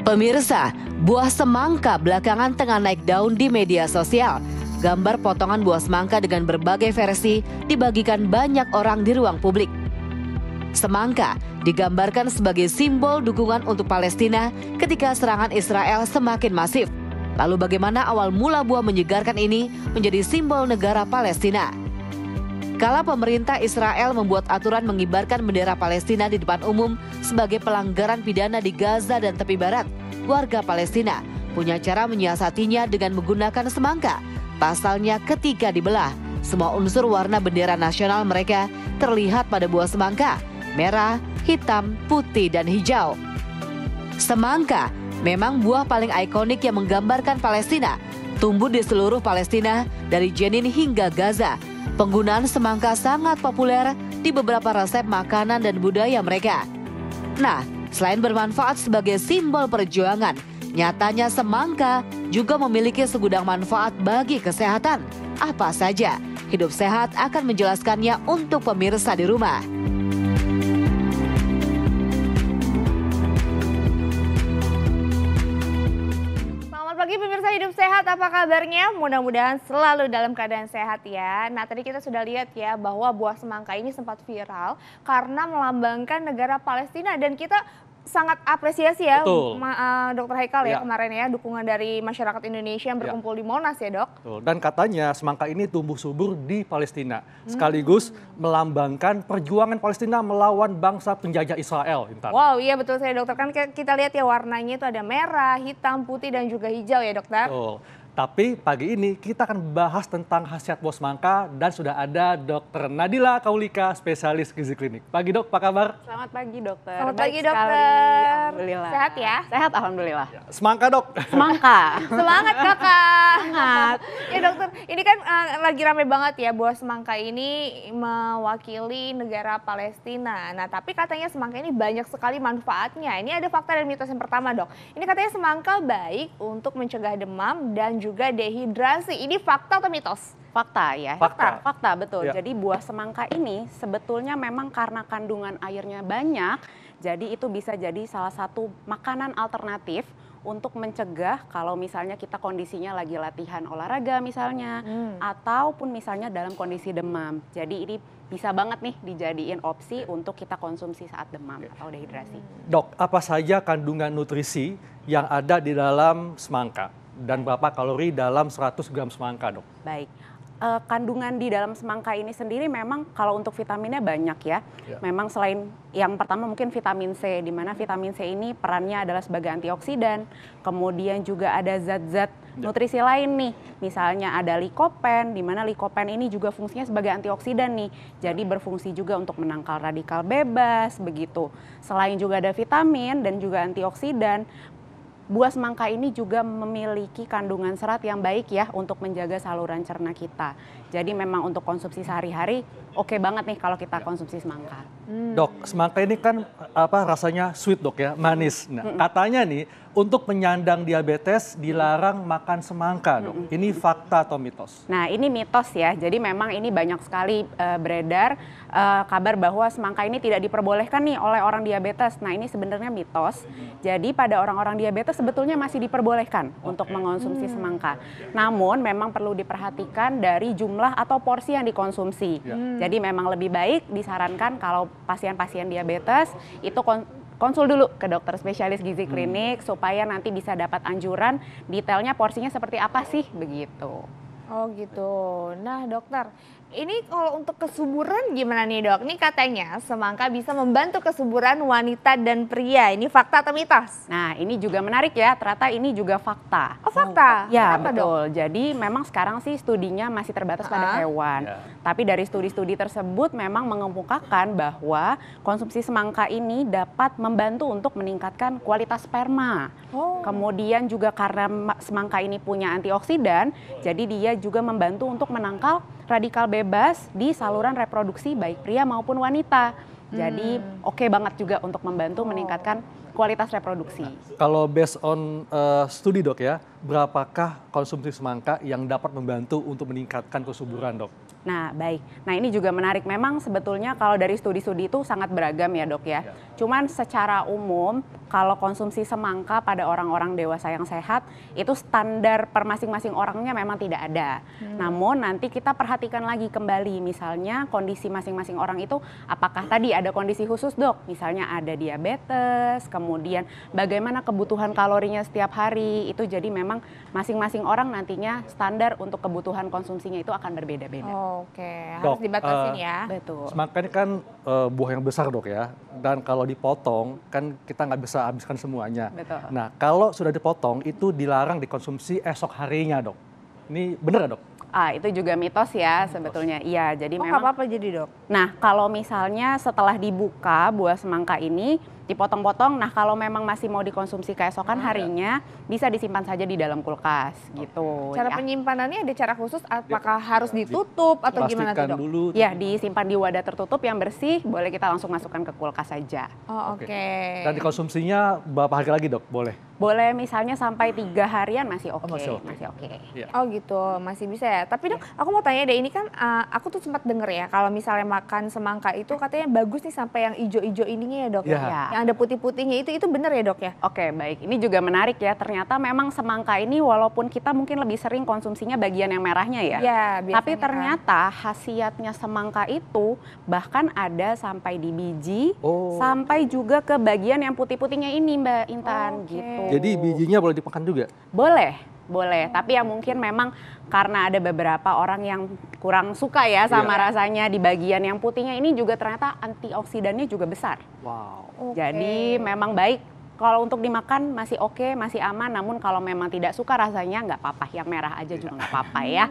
Pemirsa, buah semangka belakangan tengah naik daun di media sosial. Gambar potongan buah semangka dengan berbagai versi dibagikan banyak orang di ruang publik. Semangka digambarkan sebagai simbol dukungan untuk Palestina ketika serangan Israel semakin masif. Lalu bagaimana awal mula buah menyegarkan ini menjadi simbol negara Palestina? Kala pemerintah Israel membuat aturan mengibarkan bendera Palestina di depan umum sebagai pelanggaran pidana di Gaza dan tepi barat, warga Palestina punya cara menyiasatinya dengan menggunakan semangka. Pasalnya ketika dibelah, semua unsur warna bendera nasional mereka terlihat pada buah semangka, merah, hitam, putih, dan hijau. Semangka memang buah paling ikonik yang menggambarkan Palestina, tumbuh di seluruh Palestina dari Jenin hingga Gaza. Penggunaan semangka sangat populer di beberapa resep makanan dan budaya mereka. Nah, selain bermanfaat sebagai simbol perjuangan, nyatanya semangka juga memiliki segudang manfaat bagi kesehatan. Apa saja? Hidup Sehat akan menjelaskannya untuk pemirsa di rumah. Pagi pemirsa Hidup Sehat, apa kabarnya? Mudah-mudahan selalu dalam keadaan sehat ya. Nah, tadi kita sudah lihat ya bahwa buah semangka ini sempat viral karena melambangkan negara Palestina dan kita sangat apresiasi ya, Dr. Haikal ya kemarin ya, dukungan dari masyarakat Indonesia yang berkumpul di Monas ya, Dok. Betul. Dan katanya semangka ini tumbuh subur di Palestina, sekaligus melambangkan perjuangan Palestina melawan bangsa penjajah Israel. Intan. Wow, iya betul saya dokter, kan kita lihat ya warnanya itu ada merah, hitam, putih dan juga hijau ya dokter. Betul. Tapi pagi ini kita akan bahas tentang khasiat buah semangka dan sudah ada Dr. Nadila Kaulika, spesialis gizi klinik. Pagi Dok, apa kabar? Selamat pagi dokter. Selamat Baik pagi dokter. Alhamdulillah. Sehat ya? Sehat alhamdulillah. Semangka Dok. Semangka. Semangat kakak. Semangat. Ya dokter, ini kan lagi rame banget ya buah semangka ini mewakili negara Palestina. Nah tapi katanya semangka ini banyak sekali manfaatnya. Ini ada fakta dan mitos yang pertama dok. Ini katanya semangka baik untuk mencegah demam dan juga dehidrasi. Ini fakta atau mitos? Fakta ya. Fakta Betul. Ya. Jadi buah semangka ini sebetulnya memang karena kandungan airnya banyak. Jadi itu bisa jadi salah satu makanan alternatif untuk mencegah kalau misalnya kita kondisinya lagi latihan olahraga misalnya. Ataupun misalnya dalam kondisi demam. Jadi ini bisa banget nih dijadiin opsi untuk kita konsumsi saat demam atau dehidrasi. Dok, apa saja kandungan nutrisi yang ada di dalam semangka? Dan berapa kalori dalam 100 gram semangka, Dok? Baik, kandungan di dalam semangka ini sendiri memang kalau untuk vitaminnya banyak ya. Memang selain yang pertama mungkin vitamin C, di mana vitamin C ini perannya adalah sebagai antioksidan. Kemudian juga ada zat-zat nutrisi lain nih, misalnya ada likopen, di mana likopen ini juga fungsinya sebagai antioksidan nih. Jadi berfungsi juga untuk menangkal radikal bebas, begitu. Selain juga ada vitamin dan juga antioksidan, buah semangka ini juga memiliki kandungan serat yang baik ya untuk menjaga saluran cerna kita. Jadi memang untuk konsumsi sehari-hari oke banget nih kalau kita konsumsi semangka. Dok, semangka ini kan rasanya sweet dok ya, manis. Nah, katanya nih untuk penyandang diabetes dilarang makan semangka dok. Ini fakta atau mitos? Nah ini mitos ya, jadi memang ini banyak sekali beredar kabar bahwa semangka ini tidak diperbolehkan nih oleh orang diabetes. Nah ini sebenarnya mitos, jadi pada orang-orang diabetes sebetulnya masih diperbolehkan untuk mengonsumsi semangka. Namun memang perlu diperhatikan dari jumlah atau porsi yang dikonsumsi. Jadi memang lebih baik disarankan kalau pasien-pasien diabetes itu konsul dulu ke dokter spesialis gizi klinik supaya nanti bisa dapat anjuran detailnya porsinya seperti apa sih begitu. Oh gitu. Nah dokter, ini kalau untuk kesuburan gimana nih dok? Ini katanya semangka bisa membantu kesuburan wanita dan pria. Ini fakta atau mitos? Nah ini juga menarik ya, ternyata ini juga fakta. Oh fakta? Ya kenapa, betul, dok? jadi memang sekarang sih studinya masih terbatas pada hewan. Tapi dari studi-studi tersebut memang mengemukakan bahwa konsumsi semangka ini dapat membantu untuk meningkatkan kualitas sperma. Kemudian juga karena semangka ini punya antioksidan, jadi dia juga membantu untuk menangkal radikal bebas di saluran reproduksi baik pria maupun wanita. Jadi oke banget juga untuk membantu meningkatkan kualitas reproduksi. Kalau based on studi dok ya, berapakah konsumsi semangka yang dapat membantu untuk meningkatkan kesuburan dok? Nah, baik. Nah, ini juga menarik. Memang sebetulnya kalau dari studi-studi itu sangat beragam ya, Dok ya. Cuman secara umum, kalau konsumsi semangka pada orang-orang dewasa yang sehat, itu standar per masing-masing orangnya memang tidak ada. Namun nanti kita perhatikan lagi kembali, misalnya kondisi masing-masing orang itu, apakah tadi ada kondisi khusus, Dok? Misalnya ada diabetes, kemudian bagaimana kebutuhan kalorinya setiap hari, itu jadi memang masing-masing orang nantinya standar untuk kebutuhan konsumsinya itu akan berbeda-beda. Oke, harus dibatasin ya. Betul. Semangka ini kan buah yang besar dok ya, dan kalau dipotong kan kita nggak bisa habiskan semuanya. Betul. Nah kalau sudah dipotong itu dilarang dikonsumsi esok harinya dok. Ini benar dok? Itu juga mitos ya sebetulnya. Iya, jadi memang. Apa-apa jadi dok? Nah, kalau misalnya setelah dibuka buah semangka ini dipotong-potong, nah kalau memang masih mau dikonsumsi keesokan harinya, bisa disimpan saja di dalam kulkas gitu. Cara penyimpanannya ada cara khusus? Apakah harus ditutup atau gimana tuh dok? Dulu. Ya, disimpan di wadah tertutup yang bersih, boleh kita langsung masukkan ke kulkas saja. Oh, oke. Dan dikonsumsinya berapa hari lagi dok? Boleh? Boleh misalnya sampai 3 harian masih oke. masih oke. Masih oke. Ya. Oh gitu, masih bisa ya. Tapi dok, aku mau tanya deh, ini kan aku tuh sempat denger ya, kalau misalnya makan semangka itu katanya bagus nih sampai yang ijo-ijo ininya ya dok. Ya. Ya. Yang ada putih-putihnya itu bener ya dok ya? Oke, baik. Ini juga menarik ya. Ternyata memang semangka ini walaupun kita mungkin lebih sering konsumsinya bagian yang merahnya ya. Ya, biasanya Tapi ternyata khasiatnya semangka itu bahkan ada sampai di biji, sampai juga ke bagian yang putih-putihnya ini Mbak Intan gitu. Jadi bijinya boleh dimakan juga? Boleh. Tapi yang mungkin memang karena ada beberapa orang yang kurang suka ya sama rasanya di bagian yang putihnya ini juga ternyata antioksidannya juga besar. Wow. Jadi memang baik kalau untuk dimakan masih oke, masih aman. Namun kalau memang tidak suka rasanya nggak apa-apa, yang merah aja juga nggak apa-apa ya.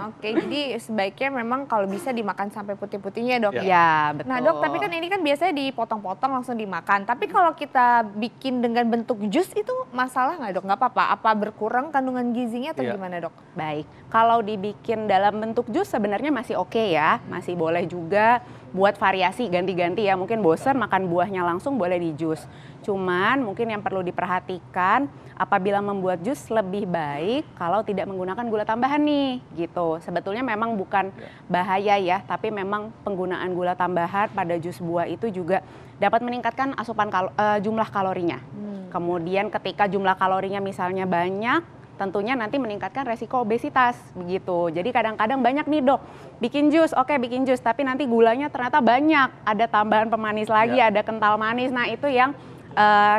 Oke, jadi sebaiknya memang kalau bisa dimakan sampai putih-putihnya dok ya? Ya betul. Nah dok, tapi kan ini kan biasanya dipotong-potong langsung dimakan. Tapi kalau kita bikin dengan bentuk jus itu masalah nggak dok? Nggak apa-apa? Apa berkurang kandungan gizinya atau gimana dok? Baik, kalau dibikin dalam bentuk jus sebenarnya masih oke ya. Masih boleh juga buat variasi, ganti-ganti ya. Mungkin bosen makan buahnya langsung, boleh di jus. Cuman mungkin yang perlu diperhatikan apabila membuat jus lebih baik kalau tidak menggunakan gula tambahan nih gitu. Sebetulnya memang bukan bahaya ya, tapi memang penggunaan gula tambahan pada jus buah itu juga dapat meningkatkan asupan jumlah kalorinya. Kemudian ketika jumlah kalorinya misalnya banyak, tentunya nanti meningkatkan resiko obesitas begitu. Jadi kadang-kadang banyak nih dok, bikin jus, bikin jus, tapi nanti gulanya ternyata banyak, ada tambahan pemanis lagi, ada kental manis. Nah itu yang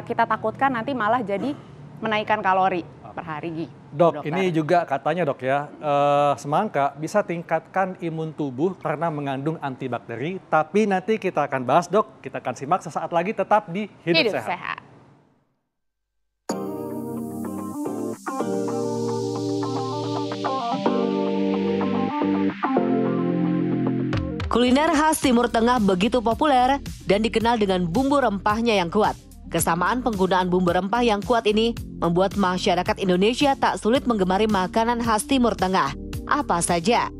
kita takutkan nanti malah jadi menaikkan kalori per hari. Dok, ini juga katanya dok ya, semangka bisa tingkatkan imun tubuh karena mengandung antibakteri. Tapi nanti kita akan bahas dok, kita akan simak sesaat lagi tetap di Hidup Sehat. Kuliner khas Timur Tengah begitu populer dan dikenal dengan bumbu rempahnya yang kuat. Kesamaan penggunaan bumbu rempah yang kuat ini membuat masyarakat Indonesia tak sulit menggemari makanan khas Timur Tengah. Apa saja?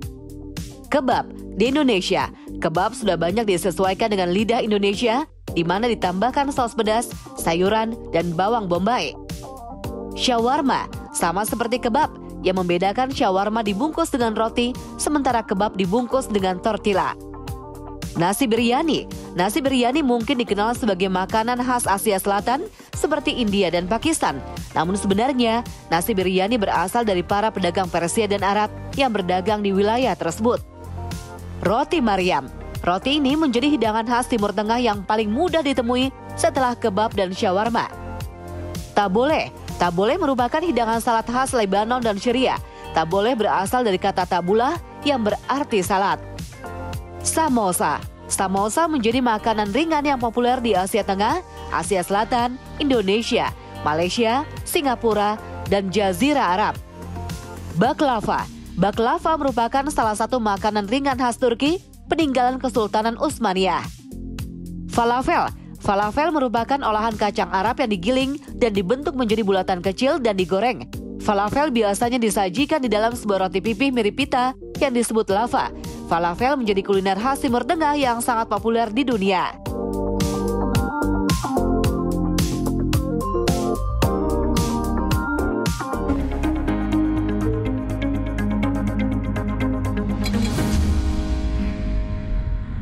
Kebab. Di Indonesia, kebab sudah banyak disesuaikan dengan lidah Indonesia, di mana ditambahkan saus pedas, sayuran, dan bawang bombay. Shawarma. Sama seperti kebab, yang membedakan shawarma dibungkus dengan roti, sementara kebab dibungkus dengan tortilla. Nasi biryani. Nasi biryani mungkin dikenal sebagai makanan khas Asia Selatan seperti India dan Pakistan. Namun sebenarnya, nasi biryani berasal dari para pedagang Persia dan Arab yang berdagang di wilayah tersebut. Roti Maryam. Roti ini menjadi hidangan khas Timur Tengah yang paling mudah ditemui setelah kebab dan shawarma. Tabbouleh. Tabbouleh merupakan hidangan salad khas Lebanon dan Syria. Tabbouleh berasal dari kata tabula yang berarti salad. Samosa. Samosa menjadi makanan ringan yang populer di Asia Tengah, Asia Selatan, Indonesia, Malaysia, Singapura, dan Jazirah Arab. Baklava. Baklava merupakan salah satu makanan ringan khas Turki, peninggalan Kesultanan Utsmaniyah. Falafel. Falafel merupakan olahan kacang Arab yang digiling dan dibentuk menjadi bulatan kecil dan digoreng. Falafel biasanya disajikan di dalam sebuah roti pipih mirip pita yang disebut lava. Falafel menjadi kuliner khas Timur Tengah yang sangat populer di dunia.